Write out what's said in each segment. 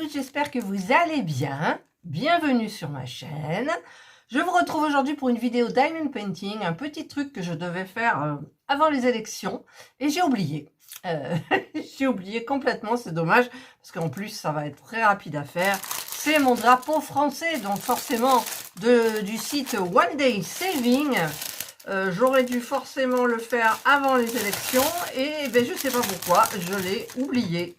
tous, j'espère que vous allez bien. Bienvenue sur ma chaîne. Je vous retrouve aujourd'hui pour une vidéo diamond painting, un petit truc que je devais faire avant les élections et j'ai oublié. J'ai oublié complètement, c'est dommage parce qu'en plus ça va être très rapide à faire. C'est mon drapeau français, donc forcément du site One Day Saving. J'aurais dû forcément le faire avant les élections et ben, je sais pas pourquoi, je l'ai oublié.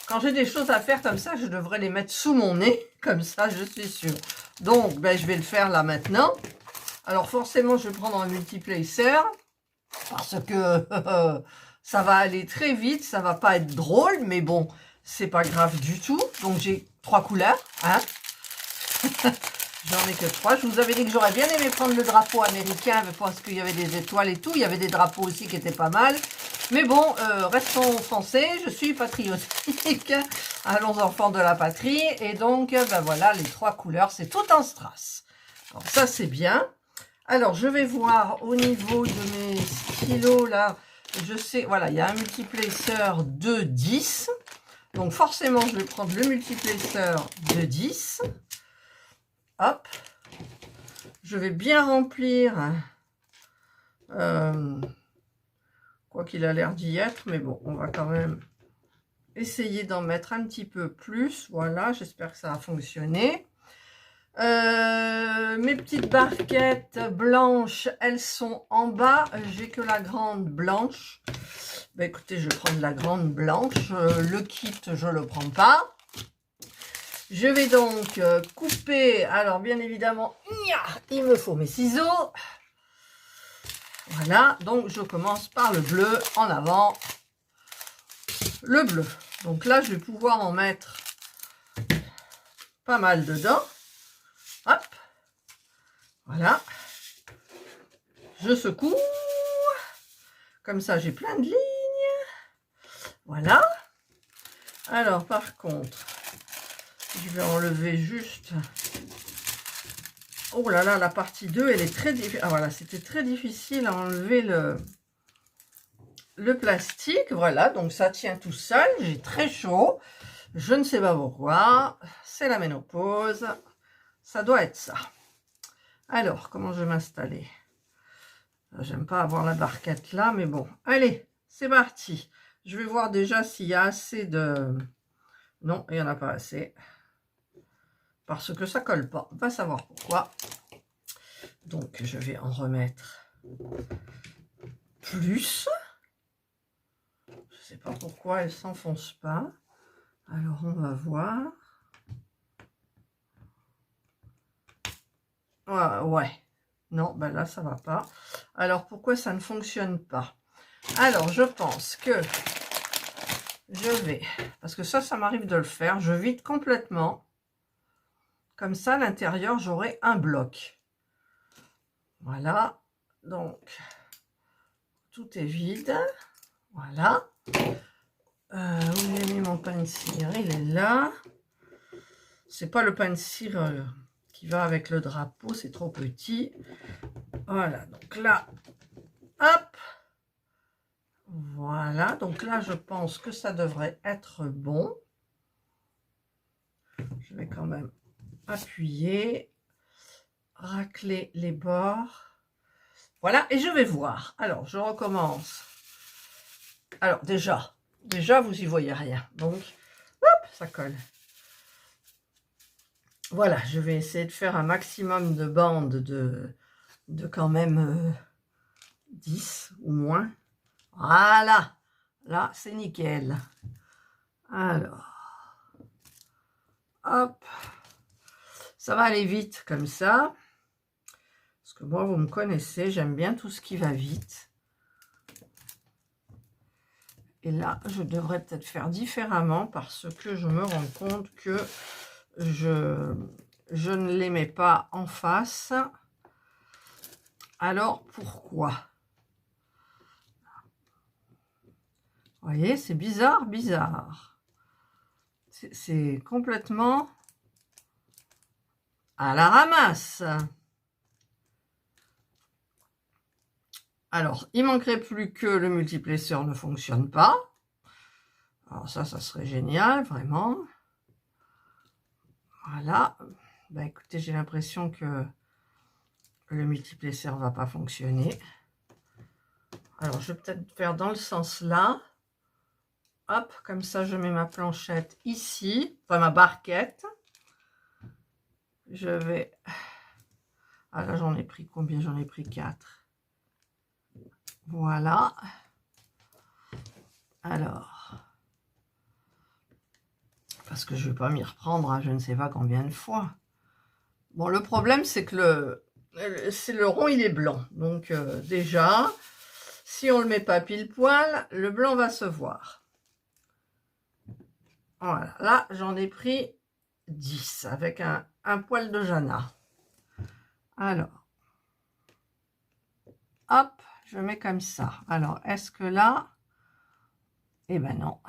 Quand j'ai des choses à faire comme ça, je devrais les mettre sous mon nez, comme ça je suis sûre. Donc ben, je vais le faire là maintenant. Alors forcément je vais prendre un multiplacer parce que ça va aller très vite, ça va pas être drôle, mais bon, c'est pas grave du tout. Donc j'ai 3 couleurs, hein. J'en ai que 3. Je vous avais dit que j'aurais bien aimé prendre le drapeau américain parce qu'il y avait des étoiles et tout. Il y avait des drapeaux aussi qui étaient pas mal. Mais bon, restons français. Je suis patriotique. Allons enfants de la patrie. Et donc, ben voilà, les 3 couleurs, c'est tout en strass. Alors ça, c'est bien. Alors, je vais voir au niveau de mes stylos, là. Je sais, voilà, il y a un multiplacer de 10. Donc, forcément, je vais prendre le multiplacer de 10. Hop, je vais bien remplir, quoi qu'il a l'air d'y être, mais bon, on va quand même essayer d'en mettre un petit peu plus. Voilà, j'espère que ça a fonctionné. Mes petites barquettes blanches, elles sont en bas. J'ai que la grande blanche. Ben, écoutez, je vais prendre la grande blanche. Le kit, je ne le prends pas. Je vais donc couper, alors bien évidemment, il me faut mes ciseaux. Voilà, donc je commence par le bleu en avant. Le bleu. Donc là, je vais pouvoir en mettre pas mal dedans. Hop. Voilà. Je secoue. Comme ça, j'ai plein de lignes. Voilà. Alors, par contre, je vais enlever juste... Oh là là, la partie 2, elle est très difficile. Ah voilà, c'était très difficile à enlever le plastique. Voilà, donc ça tient tout seul. J'ai très chaud. Je ne sais pas pourquoi. C'est la ménopause. Ça doit être ça. Alors, comment je vais m'installer? J'aime pas avoir la barquette là, mais bon. Allez, c'est parti. Je vais voir déjà s'il y a assez de... Non, il n'y en a pas assez. Parce que ça colle pas. On va savoir pourquoi. Donc, je vais en remettre plus. Je sais pas pourquoi elle s'enfonce pas. Alors, on va voir. Ah, ouais. Non, ben là, ça va pas. Alors, pourquoi ça ne fonctionne pas? Alors, je pense que je vais... Parce que ça m'arrive de le faire. Je vide complètement. Comme ça, à l'intérieur, j'aurai un bloc. Voilà. Donc, tout est vide. Voilà. Où j'ai mis mon pain de cire? Il est là. C'est pas le pain de cire qui va avec le drapeau, c'est trop petit. Voilà, donc là, hop. Voilà, donc là, je pense que ça devrait être bon. Je vais quand même appuyer, racler les bords. Voilà, et je vais voir. Alors, je recommence. Alors, déjà, vous y voyez rien. Donc, hop, ça colle. Voilà, je vais essayer de faire un maximum de bandes de quand même 10 ou moins. Voilà, là, c'est nickel. Alors, hop, ça va aller vite comme ça. Parce que moi, vous me connaissez, j'aime bien tout ce qui va vite. Et là, je devrais peut-être faire différemment parce que je me rends compte que je ne les mets pas en face. Alors, pourquoi? Vous voyez, c'est bizarre, bizarre. C'est complètement à la ramasse. Alors, il manquerait plus que le multiplacer ne fonctionne pas. Alors ça serait génial, vraiment. Voilà. Bah écoutez, j'ai l'impression que le multiplesseur va pas fonctionner. Alors, je vais peut-être faire dans le sens là. Hop, comme ça, je mets ma planchette ici, enfin ma barquette. Je vais... Ah là, j'en ai pris combien? J'en ai pris 4. Voilà. Alors, parce que je ne vais pas m'y reprendre, hein, je ne sais pas combien de fois. Bon, le problème, c'est que le rond, il est blanc. Donc, déjà, si on ne le met pas pile poil, le blanc va se voir. Voilà, là, j'en ai pris 10 avec un poil de Jana. Alors, hop, je mets comme ça. Alors, est-ce que là... Eh ben non.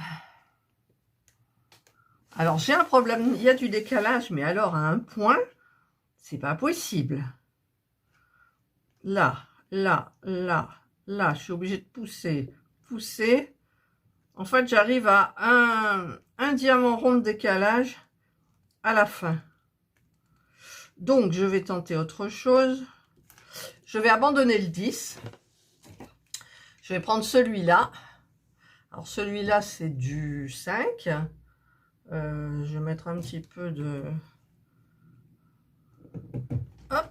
Alors, j'ai un problème, il y a du décalage, mais alors à un point, c'est pas possible. Là, là, là, là, je suis obligée de pousser, pousser. En fait, j'arrive à un diamant rond de décalage à la fin. Donc, je vais tenter autre chose. Je vais abandonner le 10. Je vais prendre celui-là. Alors, celui-là, c'est du 5. Je vais mettre un petit peu de... Hop. Un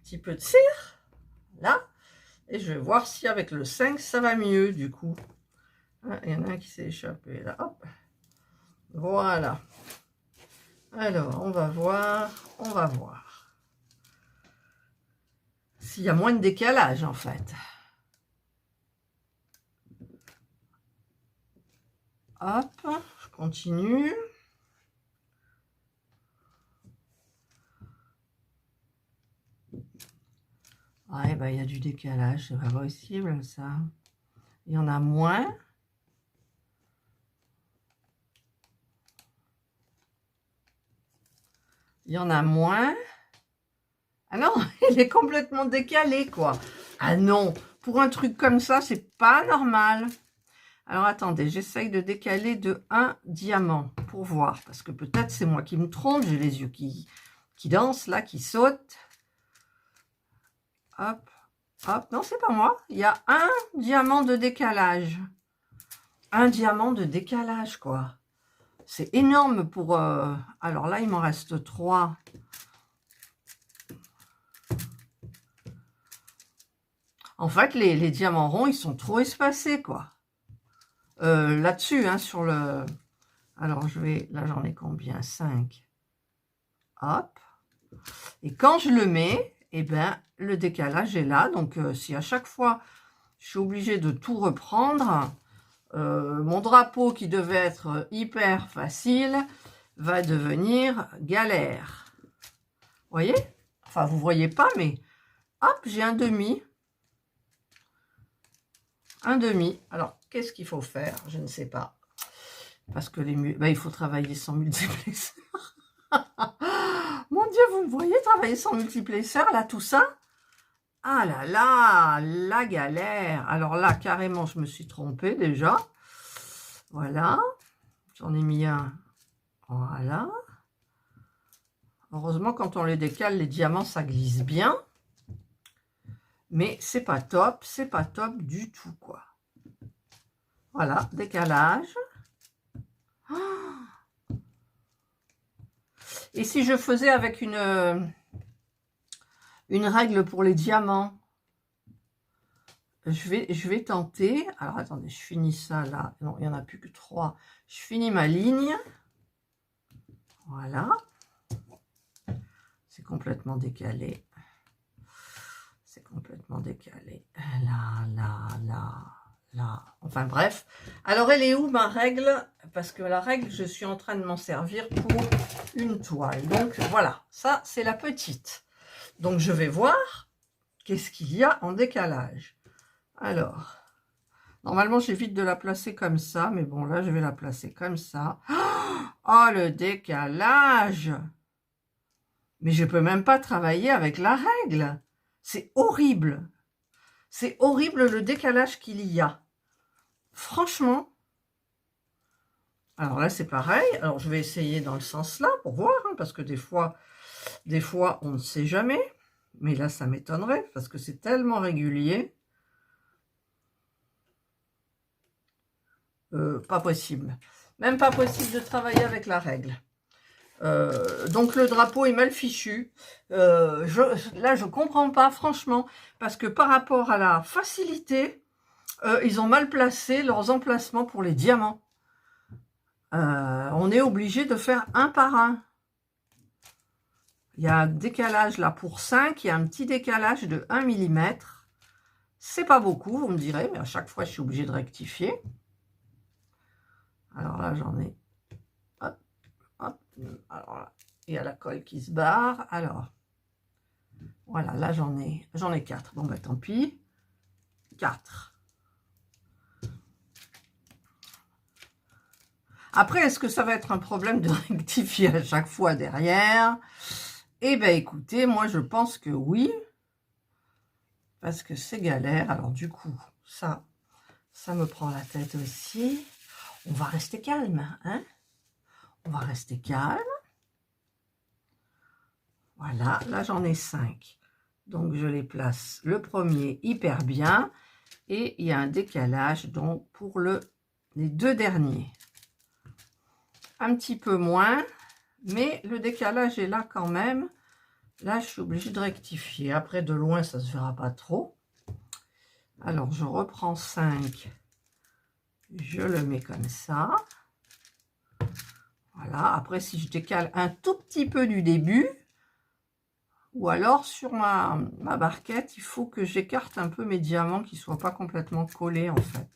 petit peu de cire. Là. Et je vais voir si avec le 5, ça va mieux, du coup. Ah, il y en a un qui s'est échappé, là. Hop. Voilà. Alors, on va voir. On va voir. S'il y a moins de décalage, en fait. Hop, je continue. Ouais, bah, il y a du décalage, c'est pas possible, ça. Il y en a moins. Il y en a moins. Ah non, il est complètement décalé, quoi. Ah non, pour un truc comme ça, c'est pas normal. Alors, attendez, j'essaye de décaler de 1 diamant pour voir. Parce que peut-être c'est moi qui me trompe. J'ai les yeux qui dansent, là, qui sautent. Hop, hop. Non, c'est pas moi. Il y a un diamant de décalage. Un diamant de décalage, quoi. C'est énorme pour... Alors là, il m'en reste 3. En fait, les diamants ronds, ils sont trop espacés, quoi. Là-dessus, hein, sur le... Alors, je vais... Là, j'en ai combien? 5. Hop. Et quand je le mets, eh ben, le décalage est là. Donc, si à chaque fois, je suis obligée de tout reprendre, mon drapeau qui devait être hyper facile va devenir galère. Vous voyez? Enfin, vous voyez pas, mais hop, j'ai un demi. Un demi. Alors, qu'est-ce qu'il faut faire? Je ne sais pas. Parce que il faut travailler sans multiplexeur. Mon Dieu, vous me voyez travailler sans multiplexeur, là, tout ça? Ah là là, la galère. Alors là, carrément, je me suis trompée déjà. Voilà. J'en ai mis un. Voilà. Heureusement, quand on les décale, les diamants, ça glisse bien. Mais c'est pas top du tout, quoi. Voilà, décalage. Et si je faisais avec une règle pour les diamants, je vais tenter. Alors, attendez, je finis ça là. Non, il n'y en a plus que 3. Je finis ma ligne. Voilà. C'est complètement décalé. C'est complètement décalé. Là, là, là, là. Enfin, bref. Alors, elle est où ma règle? Parce que la règle, je suis en train de m'en servir pour une toile. Donc, voilà. Ça, c'est la petite. Donc, je vais voir qu'est-ce qu'il y a en décalage. Alors, normalement, j'évite de la placer comme ça. Mais bon, là, je vais la placer comme ça. Oh, le décalage! Mais je peux même pas travailler avec la règle. C'est horrible. C'est horrible le décalage qu'il y a. Franchement, Alors là, c'est pareil. Alors, je vais essayer dans le sens là pour voir, hein, parce que des fois, on ne sait jamais. Mais là, ça m'étonnerait, parce que c'est tellement régulier. Pas possible. Même pas possible de travailler avec la règle. Donc le drapeau est mal fichu. Là, je comprends pas, franchement, parce que par rapport à la facilité, ils ont mal placé leurs emplacements pour les diamants. On est obligé de faire un par un. Il y a un décalage là pour 5, il y a un petit décalage de 1 mm. C'est pas beaucoup, vous me direz, mais à chaque fois, je suis obligée de rectifier. Alors là, j'en ai... Hop, hop. Alors là, il y a la colle qui se barre. Alors, voilà, là, j'en ai 4. Bon, bah tant pis. 4. Après, est-ce que ça va être un problème de rectifier à chaque fois derrière? Eh bien, écoutez, moi, je pense que oui. Parce que c'est galère. Alors, du coup, ça me prend la tête aussi. On va rester calme, hein? On va rester calme. Voilà, là, j'en ai 5. Donc, je les place le premier hyper bien. Et il y a un décalage, donc, pour les 2 derniers. Un petit peu moins, mais le décalage est là quand même. Là, je suis obligée de rectifier. Après, de loin, ça ne se verra pas trop. Alors, je reprends 5. Je le mets comme ça. Voilà. Après, si je décale un tout petit peu du début, ou alors sur ma barquette, il faut que j'écarte un peu mes diamants qui ne soient pas complètement collés, en fait.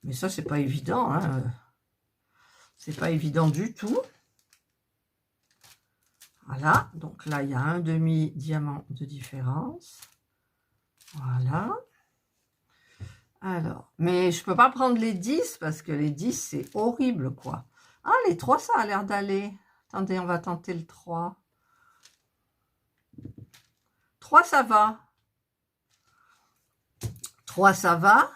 Mais ça, c'est pas évident, hein. C'est pas évident du tout. Voilà, donc là, il y a un demi-diamant de différence. Voilà. Alors, mais je peux pas prendre les 10 parce que les 10, c'est horrible, quoi. Ah, les 3, ça a l'air d'aller. Attendez, on va tenter le 3. 3, ça va. 3, ça va.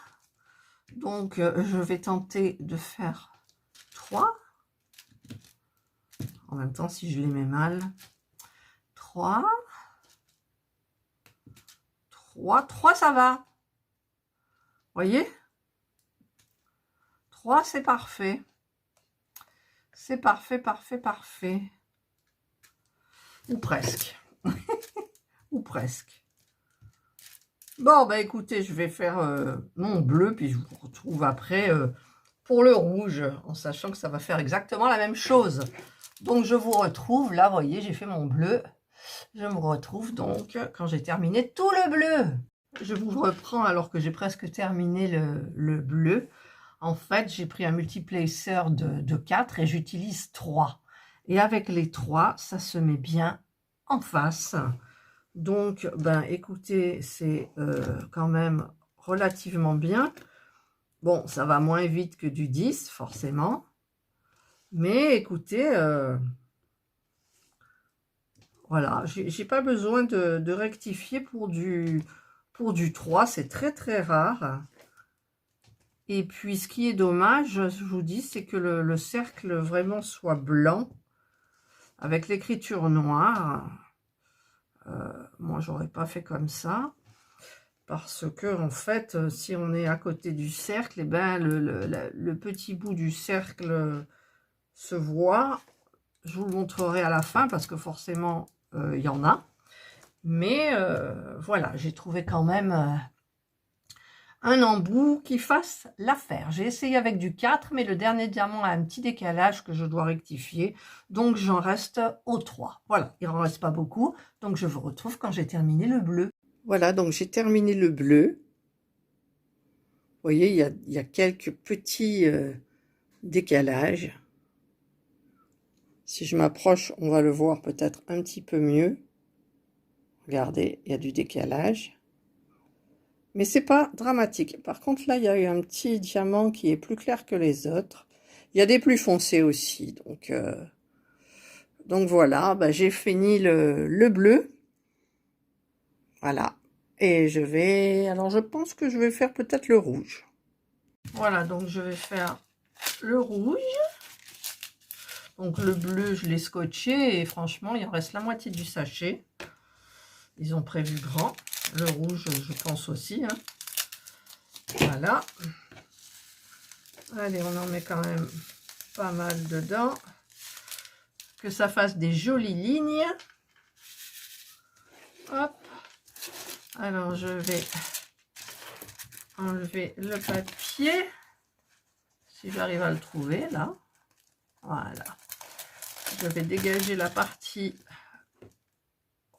Donc, je vais tenter de faire 3. En même temps, si je les mets mal. 3. 3, ça va. Voyez? 3, c'est parfait. C'est parfait, parfait, parfait. Ou presque. Ou presque. Bon, bah écoutez, je vais faire mon bleu, puis je vous retrouve après pour le rouge, en sachant que ça va faire exactement la même chose. Donc, je vous retrouve, là, vous voyez, j'ai fait mon bleu. Je me retrouve donc quand j'ai terminé tout le bleu. Je vous reprends alors que j'ai presque terminé le bleu. En fait, j'ai pris un multiplacer de 4 et j'utilise 3. Et avec les 3, ça se met bien en face. Donc, ben, écoutez, c'est quand même relativement bien. Bon, ça va moins vite que du 10, forcément. Mais écoutez, voilà, j'ai pas besoin de rectifier pour du 3. C'est très, très rare. Et puis, ce qui est dommage, je vous dis, c'est que le cercle vraiment soit blanc avec l'écriture noire. Moi, j'aurais pas fait comme ça. Parce que, en fait, si on est à côté du cercle, eh ben, le petit bout du cercle se voit. Je vous le montrerai à la fin parce que forcément, il y en a. Mais voilà, j'ai trouvé quand même un embout qui fasse l'affaire. J'ai essayé avec du 4, mais le dernier diamant a un petit décalage que je dois rectifier. Donc, j'en reste au 3. Voilà, il n'en reste pas beaucoup. Donc, je vous retrouve quand j'ai terminé le bleu. Voilà, donc j'ai terminé le bleu. Vous voyez, il y a quelques petits décalages. Si je m'approche, on va le voir peut-être un petit peu mieux. Regardez, il y a du décalage. Mais c'est pas dramatique. Par contre, là, il y a eu un petit diamant qui est plus clair que les autres. Il y a des plus foncés aussi. Donc voilà, bah, j'ai fini le bleu. Voilà. Et je vais... Alors, je pense que je vais faire peut-être le rouge. Voilà, donc je vais faire le rouge. Donc le bleu, je l'ai scotché et franchement, il en reste la moitié du sachet. Ils ont prévu grand. Le rouge, je pense aussi. Hein. Voilà. Allez, on en met quand même pas mal dedans. Que ça fasse des jolies lignes. Hop. Alors, je vais enlever le papier. Si j'arrive à le trouver, là. Voilà. Je vais dégager la partie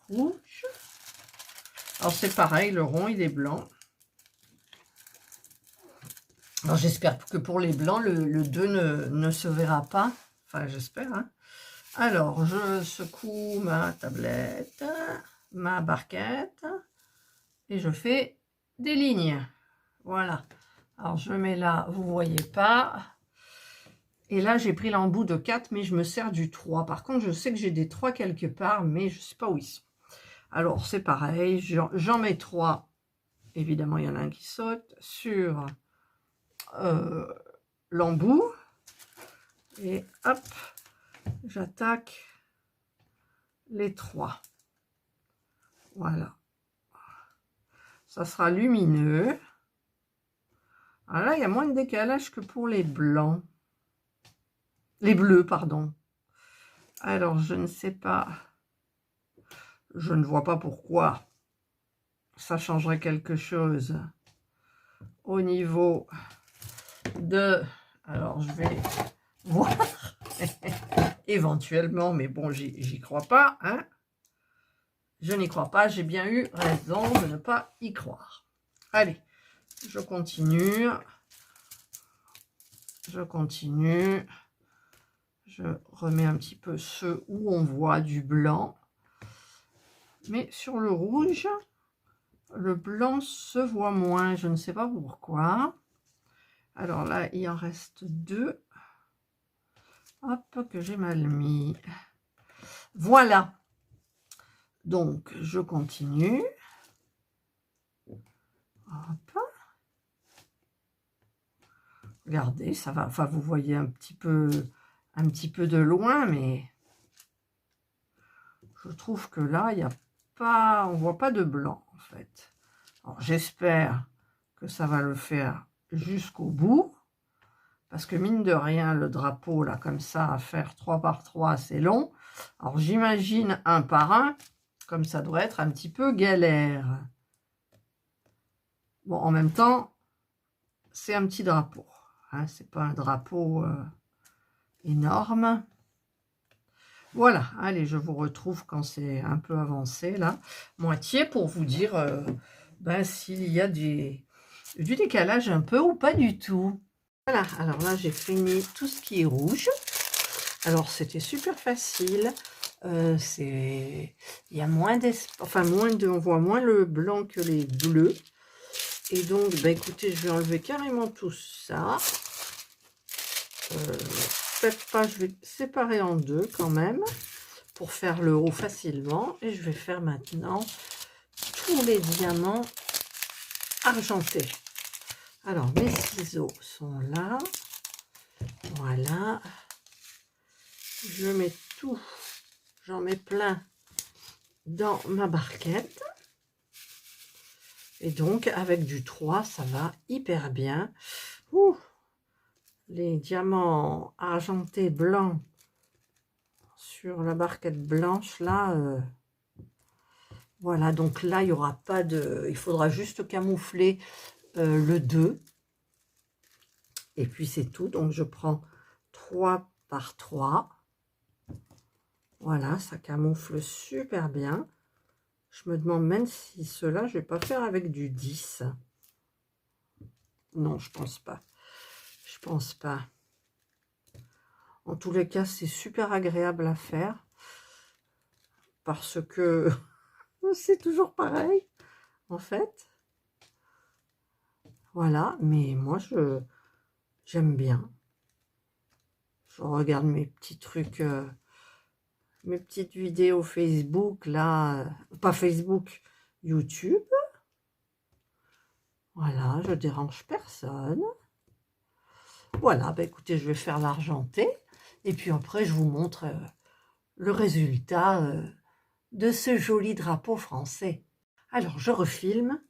rouge. Alors, c'est pareil, le rond, il est blanc. Alors, j'espère que pour les blancs, le 2 ne se verra pas. Enfin, j'espère. Hein. Alors, je secoue ma tablette, ma barquette, et je fais des lignes. Voilà. Alors, je mets là, vous ne voyez pas. Et là, j'ai pris l'embout de 4, mais je me sers du 3. Par contre, je sais que j'ai des 3 quelque part, mais je ne sais pas où ils sont. Alors, c'est pareil, j'en mets 3. Évidemment, il y en a un qui saute sur l'embout. Et hop, j'attaque les 3. Voilà. Ça sera lumineux. Alors là, il y a moins de décalage que pour les blancs. Les bleus, pardon. Alors, je ne sais pas. Je ne vois pas pourquoi ça changerait quelque chose au niveau de... Alors, je vais voir éventuellement, mais bon, j'y crois pas. Hein. Je n'y crois pas. J'ai bien eu raison de ne pas y croire. Allez, je continue. Je continue. Je remets un petit peu ceux où on voit du blanc. Mais sur le rouge, le blanc se voit moins. Je ne sais pas pourquoi. Alors là, il en reste 2. Hop, que j'ai mal mis. Voilà. Donc, je continue. Hop. Regardez, ça va. Enfin, vous voyez un petit peu de loin, mais je trouve que là, il n'y a pas, on voit pas de blanc, en fait. Alors, j'espère que ça va le faire jusqu'au bout. Parce que mine de rien, le drapeau, là, comme ça, à faire 3 par 3, c'est long. Alors, j'imagine un par un, comme ça doit être un petit peu galère. Bon, en même temps, c'est un petit drapeau. Hein, c'est pas un drapeau énorme. Voilà, allez, je vous retrouve quand c'est un peu avancé, là. Moitié, pour vous dire ben, s'il y a du décalage un peu ou pas du tout. Voilà, alors là, j'ai fini tout ce qui est rouge. Alors, c'était super facile. Il y a moins d'espace, enfin, on voit moins le blanc que les bleus. Et donc, ben, écoutez, je vais enlever carrément tout ça. Peut-être pas, je vais séparer en 2 quand même, pour faire le haut facilement. Et je vais faire maintenant tous les diamants argentés. Alors, mes ciseaux sont là. Voilà. Je mets tout, j'en mets plein dans ma barquette. Et donc, avec du 3, ça va hyper bien. Ouh, les diamants argentés blancs sur la barquette blanche, là. Voilà, donc là, il n'y aura pas de... Il faudra juste camoufler le 2. Et puis, c'est tout. Donc, je prends 3 par 3. Voilà, ça camoufle super bien. Je me demande même si cela, je ne vais pas faire avec du 10. Non, je pense pas. Je pense pas. En tous les cas, c'est super agréable à faire. Parce que c'est toujours pareil, en fait. Voilà, mais moi, j'aime bien. Je regarde mes petits trucs... mes petites vidéos Facebook, là, pas Facebook, YouTube. Voilà, je dérange personne. Voilà, bah écoutez, je vais faire l'argenté. Et puis après, je vous montre le résultat de ce joli drapeau français. Alors, je refilme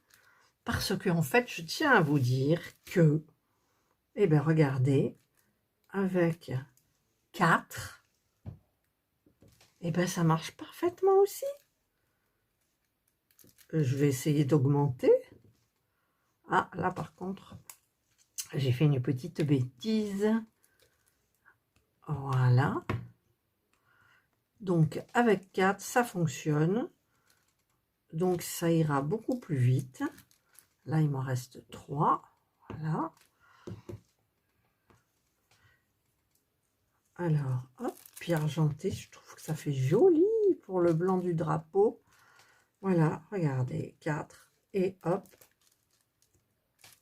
parce que en fait, je tiens à vous dire que, eh bien, regardez, avec 4, eh bien, ça marche parfaitement aussi. Je vais essayer d'augmenter. Ah, là, par contre, j'ai fait une petite bêtise. Voilà. Donc, avec 4, ça fonctionne. Donc, ça ira beaucoup plus vite. Là, il m'en reste 3. Voilà. Alors, hop, puis argenté, je trouve que ça fait joli pour le blanc du drapeau. Voilà, regardez, 4. Et hop,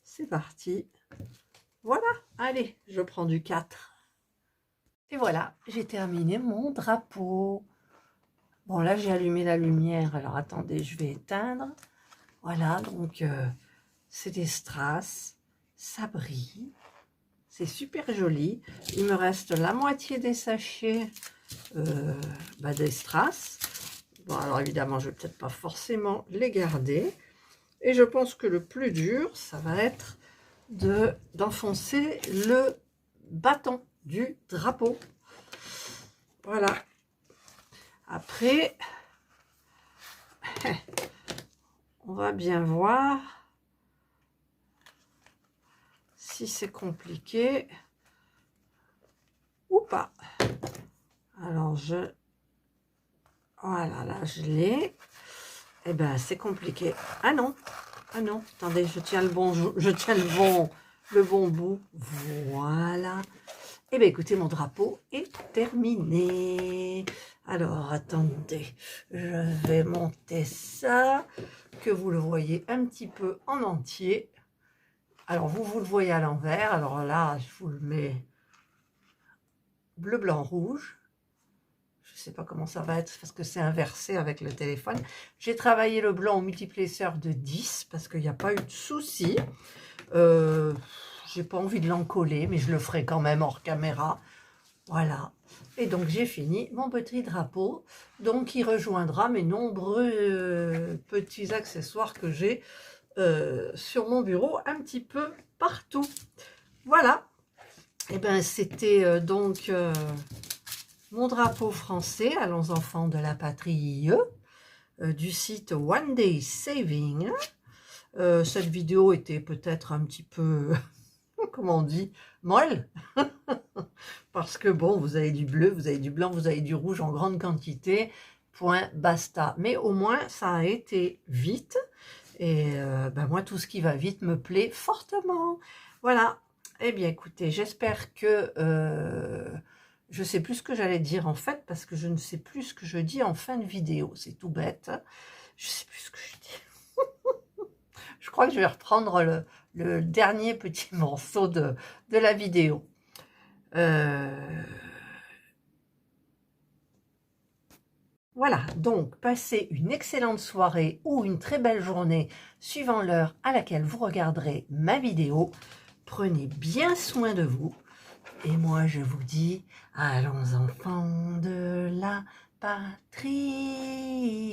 c'est parti. Voilà, allez, je prends du 4. Et voilà, j'ai terminé mon drapeau. Bon, là, j'ai allumé la lumière. Alors, attendez, je vais éteindre. Voilà, donc, c'est des strass. Ça brille. C'est super joli. Il me reste la moitié des sachets des strass. Bon, alors, évidemment, je ne vais peut-être pas forcément les garder. Et je pense que le plus dur, ça va être d'enfoncer le bâton du drapeau. Voilà. Après, on va bien voir si c'est compliqué ou pas. Alors, voilà, là, je l'ai. Eh ben, c'est compliqué. Ah non, attendez, je tiens le bon bout. Voilà. Eh bien, écoutez, mon drapeau est terminé. Alors, attendez, je vais monter ça, que vous le voyez un petit peu en entier. Alors, vous le voyez à l'envers. Alors là, je vous le mets bleu, blanc, rouge. Je ne sais pas comment ça va être parce que c'est inversé avec le téléphone. J'ai travaillé le blanc au multiplexeur de 10 parce qu'il n'y a pas eu de souci. J'ai pas envie de l'encoller, mais je le ferai quand même hors caméra. Voilà. Et donc, j'ai fini mon petit drapeau. Donc, il rejoindra mes nombreux petits accessoires que j'ai sur mon bureau, un petit peu partout. Voilà. Et bien, c'était donc mon drapeau français, Allons enfants de la patrie, du site One Day Saving. Cette vidéo était peut-être un petit peu, comment on dit, molle. Parce que bon, vous avez du bleu, vous avez du blanc, vous avez du rouge en grande quantité. Point, basta. Mais au moins, ça a été vite. Et moi, tout ce qui va vite me plaît fortement. Voilà. Eh bien, écoutez, j'espère que... je ne sais plus ce que j'allais dire en fait, parce que je ne sais plus ce que je dis en fin de vidéo. C'est tout bête. Je ne sais plus ce que je dis. Je crois que je vais reprendre le dernier petit morceau de la vidéo. Voilà, donc passez une excellente soirée ou une très belle journée suivant l'heure à laquelle vous regarderez ma vidéo. Prenez bien soin de vous. Et moi, je vous dis, allons enfants de la patrie.